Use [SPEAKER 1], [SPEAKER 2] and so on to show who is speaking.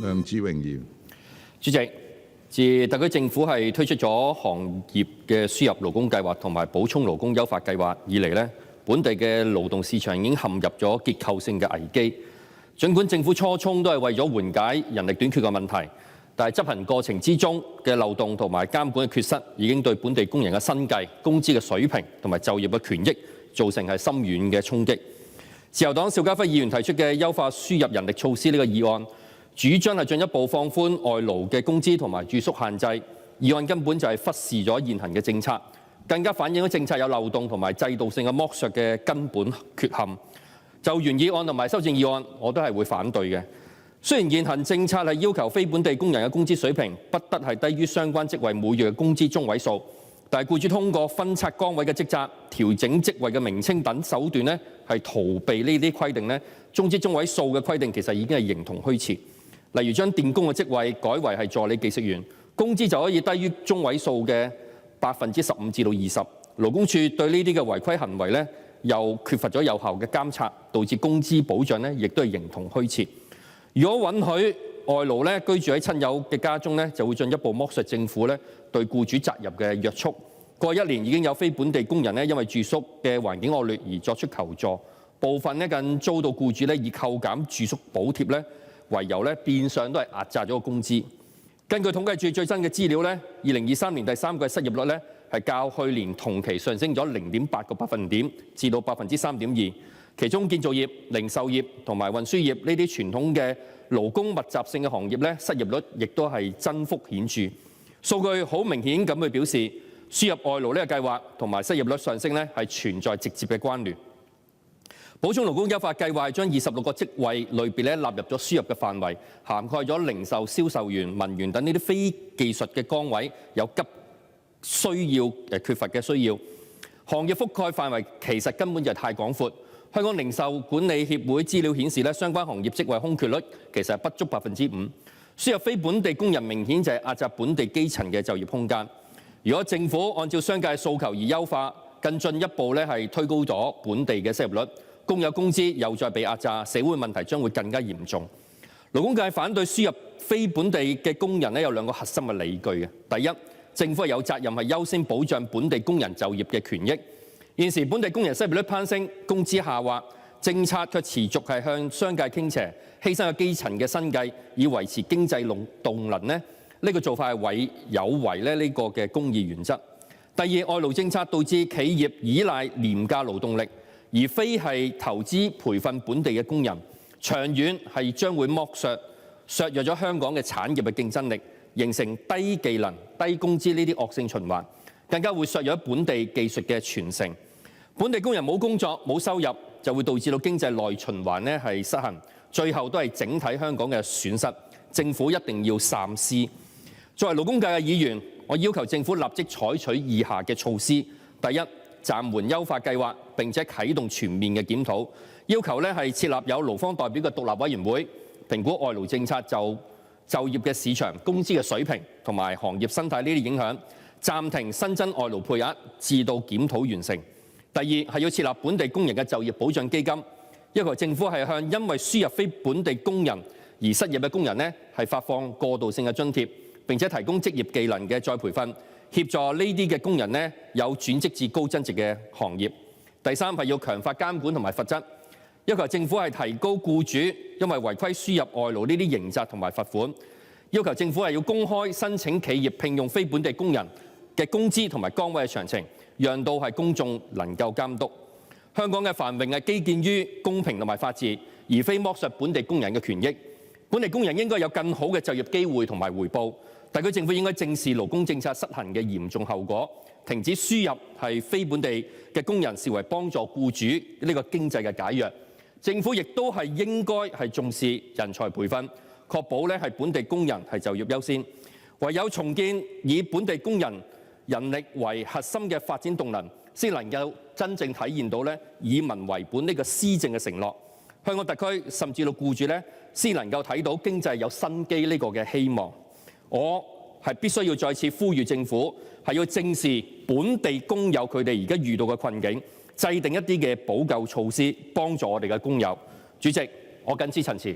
[SPEAKER 1] 梁志榮議員，
[SPEAKER 2] 主席，自特區政府係推出咗行業嘅輸入勞工計劃同埋補充勞工優化計劃以嚟咧，本地嘅勞動市場已經陷入咗結構性嘅危機。儘管政府初衷都係為咗緩解人力短缺嘅問題，但係執行過程之中嘅漏洞同埋監管嘅缺失，已經對本地工人嘅生計、工資嘅水平同埋就業嘅權益造成係深遠嘅衝擊。自由黨邵家輝議員提出嘅優化輸入人力措施呢個議案，主張係進一步放寬外勞嘅工資同埋住宿限制。議案根本就係忽視咗現行嘅政策，更加反映咗政策有漏洞同埋制度性嘅剝削嘅根本缺陷。就原議案同埋修正議案，我都係會反對嘅。雖然現行政策係要求非本地工人嘅工資水平不得係低於相關職位每月嘅工資中位數，但係僱主通過分拆崗位嘅職責、調整職位嘅名稱等手段呢，係逃避呢啲規定呢，工資中位數嘅規定其實已經係形同虛設。例如將電工嘅職位改為係助理技術員，工資就可以低於中位數嘅15%至到20%。勞工處對呢啲嘅違規行為呢，又缺乏咗有效嘅監察，導致工資保障呢亦都係形同虛設。如果允許外勞呢居住喺親友嘅家中呢，就會進一步剝削政府呢對僱主責任嘅約束。過去1年已經有非本地工人呢因為住宿嘅環境惡劣而作出求助，部分呢更遭到僱主呢以扣減住宿補貼呢為由咧，變相都係壓榨咗個工資。根據統計處最新嘅資料咧，2023年第3季失業率咧係較去年同期上升咗0.8個百分點至到3.2%。其中建造業、零售業同埋運輸業呢啲傳統嘅勞工密集性嘅行業咧，失業率亦都係增幅顯著。數據好明顯咁去表示，輸入外勞呢個計劃同埋失業率上升咧係存在直接嘅關聯。補充勞工優化計劃將26個職位類別咧納入咗輸入嘅範圍，涵蓋咗零售、銷售員、文員等呢啲非技術嘅崗位，有急需要缺乏嘅需要。行業覆蓋範圍其實根本就係太廣闊。香港零售管理協會資料顯示咧，相關行業職位空缺率其實係不足5%。輸入非本地工人明顯就係壓榨本地基層嘅就業空間。如果政府按照商界嘅訴求而優化，更進一步咧係推高咗本地嘅失業率，工友工資又再被壓榨，社會問題將會更加嚴重。勞工界反對輸入非本地嘅工人咧，有2個核心嘅理據嘅。第一，政府有責任係優先保障本地工人就業嘅權益。現時本地工人失業率攀升，工資下滑，政策卻持續係向商界傾斜，犧牲咗基層嘅生計，以維持經濟動能呢，呢個做法係有違呢個嘅公義原則。第二，外勞政策導致企業依賴廉價勞動力，而非係投資培訓本地嘅工人，長遠係將會削弱咗香港嘅產業嘅競爭力，形成低技能、低工資呢啲惡性循環，更加會削弱本地技術嘅傳承。本地工人冇工作、冇收入，就會導致到經濟內循環呢係失衡，最後都係整體香港嘅損失。政府一定要三思。作為勞工界嘅議員，我要求政府立即採取以下嘅措施：第一，暫緩優化計劃，並且啟動全面嘅檢討，要求咧係設立有勞方代表嘅獨立委員會，評估外勞政策就業嘅市場、工資嘅水平同埋行業生態呢啲影響，暫停新增外勞配額，至到檢討完成。第二係要設立本地工人嘅就業保障基金，要求政府係向因為輸入非本地工人而失業嘅工人呢係發放過渡性嘅津貼，並且提供職業技能嘅再培訓，協助呢啲嘅工人呢有轉職至高增值嘅行業。第三係要強化監管同埋罰則，要求政府係提高僱主因為違規輸入外勞呢啲刑責同埋罰款，要求政府係要公開申請企業聘用非本地工人嘅工資同埋崗位嘅詳情，讓到係公眾能夠監督。香港嘅繁榮係基建於公平同埋法治，而非剝削本地工人嘅權益。本地工人應該有更好嘅就業機會同埋回報。特區政府應該正視勞工政策失衡嘅嚴重後果，停止輸入係非本地嘅工人視為幫助僱主呢個經濟嘅解藥。政府亦都係應該係重視人才培訓，確保咧係本地工人係就業優先。唯有重建以本地工人人力為核心嘅發展動能，先能夠真正體現到咧以民為本呢個施政嘅承諾。香港特區甚至到僱主咧，先能夠睇到經濟有新機呢個嘅希望。我係必須要再次呼籲政府係要正視本地工友佢哋而家遇到嘅困境，制定一啲嘅補救措施，幫助我哋嘅工友。主席，我謹此陳辭。